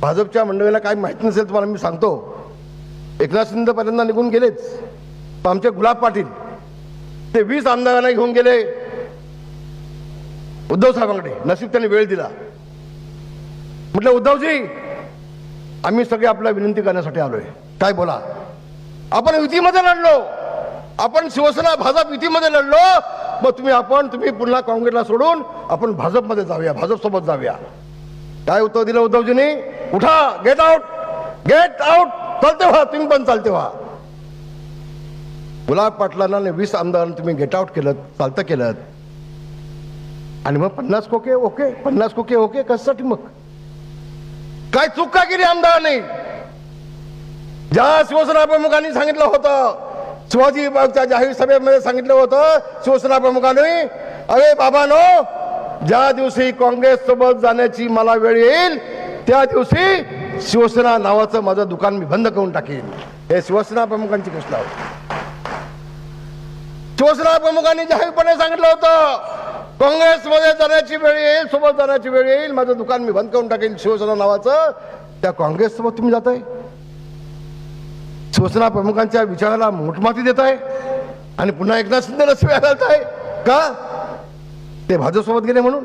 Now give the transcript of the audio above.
भाजपच्या मंडळीला काय माहिती नसेल तुम्हाला मी सांगतो, एकनाथ शिंदे पहिल्यांदा निघून गेलेच, पण आमचे गुलाब पाटील ते 20 आमदारांना घेऊन गेले उद्धव साहेबांकडे. नशीब त्यांनी वेळ दिला. म्हटलं उद्धवजी, आम्ही सगळे आपल्या विनंती करण्यासाठी आलोय, काय बोला. आपण युतीमध्ये लढलो, आपण शिवसेना भाजप युतीमध्ये लढलो, मग तुम्ही पुन्हा काँग्रेसला सोडून आपण भाजपमध्ये जाऊया, भाजप सोबत जाऊया. काय उत्तर दिलं उद्धवजींनी? उठा, गेट आउट, गेट आउट, चालते व्हा, तुम्ही पण चालते व्हा. गुलाब पाटलांना 20 आमदारांना तुम्ही गेट आउट केलं, चालतं केलं, आणि मग 50 खोके ओके, 50 खोके ओके कशासाठी? मग काय चूक का केली आमदारांनी? ज्या शिवसेना प्रमुखांनी सांगितलं होतं, शिवाजी बागच्या जाहीर सभेमध्ये सांगितलं होतं शिवसेना प्रमुखांनी, अरे बाबांनो, ज्या दिवशी काँग्रेस सोबत जाण्याची मला वेळ येईल त्या दिवशी शिवसेना नावाचं माझं दुकान मी बंद करून टाकेन. हे शिवसेना प्रमुखांची घोषणा होती. शिवसेना प्रमुखांनी जाहीरपणे सांगितलं होतं, काँग्रेसमध्ये जाण्याची वेळ येईल, सोबत जाण्याची वेळ येईल, माझं दुकान मी बंद करून टाकेन शिवसेना नावाचं. त्या काँग्रेस सोबत तुम्ही जाताय, शिवसेना प्रमुखांच्या विचाराला मोठमाती देत आहे, आणि पुन्हा एकनाथ शिंदेला शिव्या घालताय का? ते भाजपसोबत गेले म्हणून.